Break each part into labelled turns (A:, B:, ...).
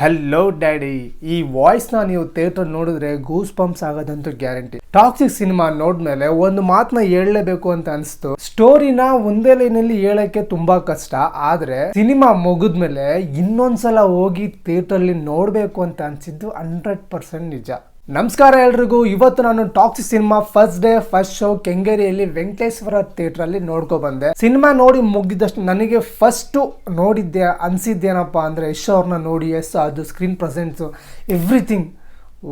A: Hello daddy. ಈ ವಾಯ್ಸ್ನ ನೀವು theater ನೋಡಿದ್ರೆ ಗೂಸ್ ಪಂಪ್ಸ್ ಆಗೋದಂತೂ ಗ್ಯಾರಂಟಿ. ಟಾಕ್ಸಿಕ್ ಸಿನಿಮಾ ನೋಡ್ಮೇಲೆ ಒಂದು ಮಾತನ್ನ ಹೇಳಲೇಬೇಕು ಅಂತ ಅನಿಸ್ತು. ಸ್ಟೋರಿನ ಒಂದೇ ಲೈನಲ್ಲಿ ಹೇಳಕ್ಕೆ ತುಂಬಾ ಕಷ್ಟ, ಆದ್ರೆ ಸಿನಿಮಾ ಮುಗಿದ್ಮೇಲೆ ಇನ್ನೊಂದ್ಸಲ ಹೋಗಿ ಥಿಯೇಟರ್ ಅಲ್ಲಿ ನೋಡ್ಬೇಕು ಅಂತ ಅನ್ಸಿದ್ದು 100% ನಿಜ. ನಮಸ್ಕಾರ ಎಲ್ರಿಗೂ. ಇವತ್ತು ನಾನು Toxic cinema first day first show ಕೆಂಗೇರಿಯಲ್ಲಿ ವೆಂಕಟೇಶ್ವರ ಥಿಯೇಟರ್ ಅಲ್ಲಿ ನೋಡ್ಕೊ ಬಂದೆ. ಸಿನಿಮಾ ನೋಡಿ ಮುಗಿದಷ್ಟು ನನಗೆ ಫಸ್ಟ್ ನೋಡಿದ್ದೆ ಅನ್ಸಿದ್ದೇನಪ್ಪ ಅಂದ್ರೆ ಯಶ್ ಅವ್ರನ್ನ ನೋಡಿ, ಅದು screen presence everything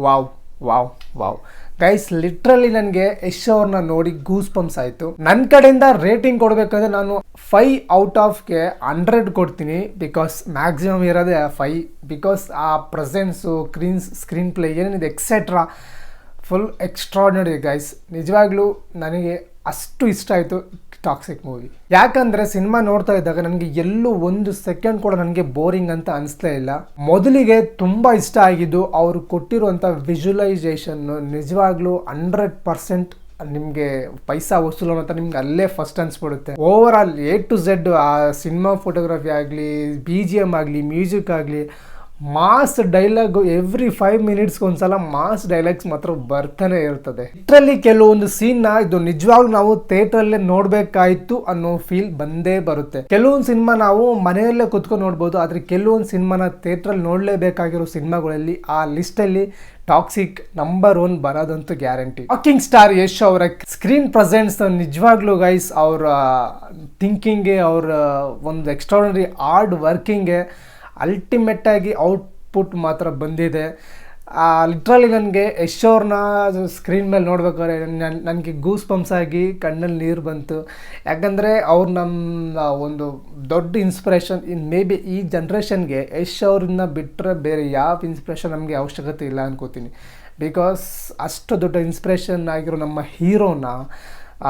A: wow wow wow guys. Literally ನನಗೆ ಯಶ್ ಅವ್ರನ್ನ ನೋಡಿ ಗೂಸ್ ಪಂಪ್ಸ್ ಆಯಿತು. ನನ್ನ ಕಡೆಯಿಂದ ರೇಟಿಂಗ್ ಕೊಡಬೇಕಂದ್ರೆ ನಾನು 5/100 ಕೊಡ್ತೀನಿ. ಬಿಕಾಸ್ ಮ್ಯಾಕ್ಸಿಮಮ್ ಇರೋದೇ 5. ಬಿಕಾಸ್ ಆ ಪ್ರೆಸೆನ್ಸು ಸ್ಕ್ರೀನ್ ಪ್ಲೇ ಏನೇನಿದೆ ಎಕ್ಸೆಟ್ರಾ ಫುಲ್ ಎಕ್ಸ್ಟ್ರಾರ್ಡಿನರಿ ಗೈಸ್. ನಿಜವಾಗ್ಲೂ ನನಗೆ ಅಷ್ಟು ಇಷ್ಟ ಆಯಿತು ಟಾಕ್ಸಿಕ್ ಮೂವಿ. ಯಾಕಂದರೆ ಸಿನಿಮಾ ನೋಡ್ತಾ ಇದ್ದಾಗ ನನಗೆ ಎಲ್ಲೂ ಒಂದು ಸೆಕೆಂಡ್ ಕೂಡ ನನಗೆ ಬೋರಿಂಗ್ ಅಂತ ಅನಿಸ್ಲೇ ಇಲ್ಲ. ಮೊದಲಿಗೆ ತುಂಬ ಇಷ್ಟ ಆಗಿದ್ದು ಅವರು ಕೊಟ್ಟಿರುವಂಥ ವಿಜುವಲೈಸೇಷನ್ನು ನಿಜವಾಗ್ಲೂ 100% ನಿಮಗೆ ಪೈಸಾ ವಸೂಲು ಅಂತ ನಿಮ್ಗೆ ಅಲ್ಲೇ ಫಸ್ಟ್ ಅನ್ಸ್ಬಿಡುತ್ತೆ. Over all A to Z ಆ ಸಿನಿಮಾ ಫೋಟೋಗ್ರಫಿ ಆಗಲಿ, BGM ಆಗಲಿ, ಮ್ಯೂಸಿಕ್ ಆಗಲಿ, ಮಾಸ್ ಡೈಲಾಗ್ ಎವ್ರಿ 5 ಮಿನಿಟ್ಸ್ಗೆ ಒಂದ್ಸಲ ಮಾಸ್ ಡೈಲಾಗ್ಸ್ ಮಾತ್ರ ಬರ್ತಾನೆ ಇರ್ತದೆ. ಇದರಲ್ಲಿ ಕೆಲವೊಂದು ಸೀನ್ನ ಇದು ನಿಜವಾಗ್ಲೂ ನಾವು ಥಿಯೇಟರಲ್ಲೇ ನೋಡಬೇಕಾಯ್ತು ಅನ್ನೋ ಫೀಲ್ ಬಂದೇ ಬರುತ್ತೆ. ಕೆಲವೊಂದು ಸಿನಿಮಾ ನಾವು ಮನೆಯಲ್ಲೇ ಕುತ್ಕೊಂಡು ನೋಡ್ಬೋದು, ಆದರೆ ಕೆಲವೊಂದು ಸಿನಿಮಾನ ಥಿಯೇಟ್ರಲ್ಲಿ ನೋಡಲೇಬೇಕಾಗಿರೋ ಸಿನಿಮಾಗಳಲ್ಲಿ ಆ ಲಿಸ್ಟಲ್ಲಿ ಟಾಕ್ಸಿಕ್ ನಂಬರ್ 1 ಬರೋದಂತೂ ಗ್ಯಾರಂಟಿ. ಟಾಕಿಂಗ್ ಸ್ಟಾರ್ ಯಶ್ ಅವರ ಸ್ಕ್ರೀನ್ ಪ್ರೆಸೆನ್ಸ್ ನಿಜವಾಗ್ಲೂ ಗೈಸ್, ಅವರ ಥಿಂಕಿಂಗ್ಗೆ, ಅವರ ಒಂದು ಎಕ್ಸ್ಟ್ರಾರ್ಡಿನರಿ ಹಾರ್ಡ್ ವರ್ಕಿಂಗ್ಗೆ ಅಲ್ಟಿಮೇಟ್ ಆಗಿ ಔಟ್ಪುಟ್ ಮಾತ್ರ ಬಂದಿದೆ. ಲಿಟ್ರಲಿ ನನಗೆ ಯಶ್ ಅವ್ರನ್ನ ಸ್ಕ್ರೀನ್ ಮೇಲೆ ನೋಡ್ಬೇಕಾದ್ರೆ ನನಗೆ ಗೂಸ್ ಪಂಪ್ಸ್ ಆಗಿ ಕಣ್ಣಲ್ಲಿ ನೀರು ಬಂತು. ಯಾಕಂದರೆ ಅವ್ರು ನಮ್ಮ ಒಂದು ದೊಡ್ಡ ಇನ್ಸ್ಪಿರೇಷನ್. ಮೇ ಬಿ ಈ ಜನ್ರೇಷನ್ಗೆ ಯಶ್ ಅವ್ರನ್ನ ಬಿಟ್ಟರೆ ಬೇರೆ ಯಾವ ಇನ್ಸ್ಪಿರೇಷನ್ ನಮಗೆ ಅವಶ್ಯಕತೆ ಇಲ್ಲ ಅನ್ಕೋತೀನಿ. ಬಿಕಾಸ್ ಅಷ್ಟು ದೊಡ್ಡ ಇನ್ಸ್ಪಿರೇಷನ್ ಆಗಿರೋ ನಮ್ಮ ಹೀರೋನ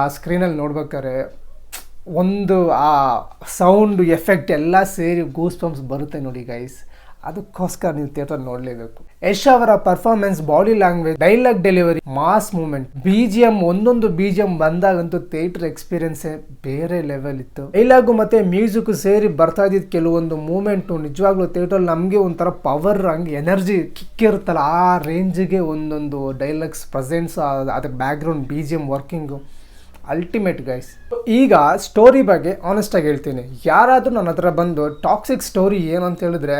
A: ಆ ಸ್ಕ್ರೀನಲ್ಲಿ ನೋಡ್ಬೇಕಾದ್ರೆ ಒಂದು ಆ ಸೌಂಡ್ ಎಫೆಕ್ಟ್ ಎಲ್ಲ ಸೇರಿ ಗೂಸ್ ಪಂಪ್ಸ್ ಬರುತ್ತೆ ನೋಡಿ ಗೈಸ್. ಅದಕ್ಕೋಸ್ಕರ ನೀವು ಥಿಯೇಟರ್ ನೋಡಲೇಬೇಕು. ಯಶ್ ಅವರ performance, body language, dialogue delivery, mass moment, BGM, ಒಂದೊಂದು BGM ಬಂದಾಗಂತೂ ಥಿಯೇಟರ್ ಎಕ್ಸ್ಪೀರಿಯನ್ಸೇ ಬೇರೆ ಲೆವೆಲ್ ಇತ್ತು. ಡೈಲಾಗು ಮತ್ತು ಮ್ಯೂಸಿಕ್ ಸೇರಿ ಬರ್ತಾ ಇದ್ದಿದ್ದು ಕೆಲವೊಂದು ಮೂಮೆಂಟು ನಿಜವಾಗ್ಲೂ ಥಿಯೇಟರ್ ನಮಗೆ ಒಂಥರ ಪವರ್, ಹಂಗೆ ಎನರ್ಜಿ ಕಿಕ್ಕಿರುತ್ತಲ್ಲ ಆ ರೇಂಜಿಗೆ ಒಂದೊಂದು ಡೈಲಾಗ್ಸ್ ಪ್ರೆಸೆನ್ಸ್, ಅದಕ್ಕೆ background BGM working ultimate guys. ಈಗ ಸ್ಟೋರಿ ಬಗ್ಗೆ ಆನೆಸ್ಟಾಗಿ ಹೇಳ್ತೀನಿ. ಯಾರಾದರೂ ನನ್ನ ಹತ್ರ ಬಂದು ಟಾಕ್ಸಿಕ್ ಸ್ಟೋರಿ ಏನು ಅಂತ ಹೇಳಿದ್ರೆ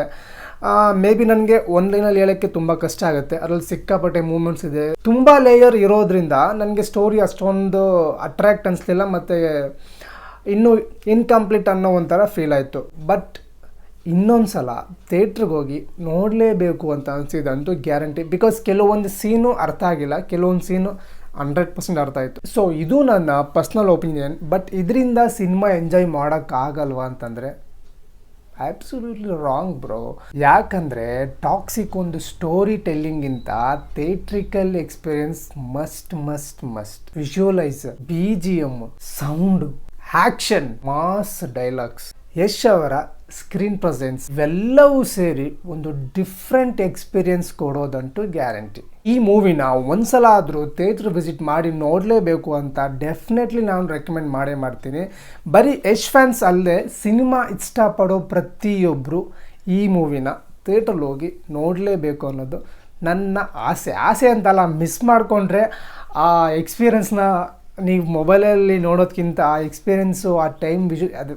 A: ಮೇ ಬಿ ನನಗೆ ಒಂದು ಲೈನಲ್ಲಿ ಹೇಳೋಕ್ಕೆ ತುಂಬ ಕಷ್ಟ ಆಗುತ್ತೆ. ಅದರಲ್ಲಿ ಸಿಕ್ಕಾಪಟ್ಟೆ ಮೂಮೆಂಟ್ಸ್ ಇದೆ, ತುಂಬ ಲೇಯರ್ ಇರೋದ್ರಿಂದ ನನಗೆ ಸ್ಟೋರಿ ಅಷ್ಟೊಂದು ಅಟ್ರ್ಯಾಕ್ಟ್ ಅನಿಸ್ಲಿಲ್ಲ ಮತ್ತು ಇನ್ನೂ ಇನ್ಕಂಪ್ಲೀಟ್ ಅನ್ನೋ ಒಂಥರ ಫೀಲ್ ಆಯಿತು. ಬಟ್ ಇನ್ನೊಂದು ಸಲ ಥಿಯೇಟ್ರಿಗೆ ಹೋಗಿ ನೋಡಲೇಬೇಕು ಅಂತ ಅನಿಸಿದಂತೂ ಗ್ಯಾರಂಟಿ. ಬಿಕಾಸ್ ಕೆಲವೊಂದು ಸೀನು ಅರ್ಥ ಆಗಿಲ್ಲ, ಕೆಲವೊಂದು ಸೀನು 100% ಅರ್ಥ ಆಯಿತು. ಸೊ ಇದು ನನ್ನ ಪರ್ಸ್ನಲ್ ಒಪಿನಿಯನ್. ಬಟ್ ಇದರಿಂದ ಸಿನಿಮಾ ಎಂಜಾಯ್ ಮಾಡೋಕ್ಕಾಗಲ್ವಾ ಅಂತಂದರೆ ಆಬ್ಸಲ್ಯೂಟ್ಲಿ ರಾಂಗ್ ಬ್ರೋ. ಯಾಕಂದರೆ ಟಾಕ್ಸಿಕ್ ಒಂದು ಸ್ಟೋರಿ ಟೆಲ್ಲಿಂಗಿಂತ theatrical experience must must must. Visualise, BGM, sound, action, mass dialogues, Yash ಅವರ ಸ್ಕ್ರೀನ್ ಪ್ರೆಸೆನ್ಸ್ ಇವೆಲ್ಲವೂ ಸೇರಿ ಒಂದು ಡಿಫ್ರೆಂಟ್ ಎಕ್ಸ್ಪೀರಿಯನ್ಸ್ ಕೊಡೋದಂತೂ ಗ್ಯಾರಂಟಿ. ಈ ಮೂವಿನ ಒಂದ್ಸಲ ಆದರೂ ಥಿಯೇಟ್ರ್ ವಿಸಿಟ್ ಮಾಡಿ ನೋಡಲೇಬೇಕು ಅಂತ ಡೆಫಿನೆಟ್ಲಿ ನಾನು ರೆಕಮೆಂಡ್ ಮಾಡೇ ಮಾಡ್ತೀನಿ. ಬರೀ ಯಶ್ ಫ್ಯಾನ್ಸ್ ಅಲ್ಲದೆ ಸಿನಿಮಾ ಇಷ್ಟಪಡೋ ಪ್ರತಿಯೊಬ್ಬರು ಈ ಮೂವಿನ ಥಿಯೇಟ್ರಲ್ಲಿ ಹೋಗಿ ನೋಡಲೇಬೇಕು ಅನ್ನೋದು ನನ್ನ ಆಸೆ ಅಂತಲ್ಲ. ಮಿಸ್ ಮಾಡಿಕೊಂಡ್ರೆ ಆ ಎಕ್ಸ್ಪೀರಿಯನ್ಸ್ನ ನೀವು ಮೊಬೈಲಲ್ಲಿ ನೋಡೋದಕ್ಕಿಂತ ಆ ಎಕ್ಸ್ಪೀರಿಯೆನ್ಸು, ಆ ಟೈಮ್ ಅದು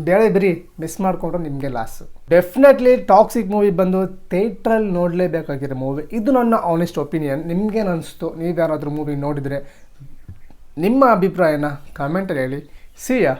A: ಬೇರೆ ಬರೀ ಮಿಸ್ ಮಾಡಿಕೊಂಡ್ರೆ ನಿಮಗೆ ಲಾಸು. ಡೆಫಿನೆಟ್ಲಿ ಟಾಕ್ಸಿಕ್ ಮೂವಿ ಬಂದು ಥಿಯೇಟ್ರಲ್ಲಿ ನೋಡಲೇಬೇಕಾಗಿರೋ ಮೂವಿ. ಇದು ನನ್ನ ಆನೆಸ್ಟ್ ಒಪಿನಿಯನ್. ನಿಮಗೇನು ಅನಿಸ್ತು? ನೀವು ಯಾರಾದರೂ ಮೂವಿ ನೋಡಿದರೆ ನಿಮ್ಮ ಅಭಿಪ್ರಾಯನ ಕಮೆಂಟಲ್ಲಿ ಹೇಳಿ. ಸಿ ಯಾ.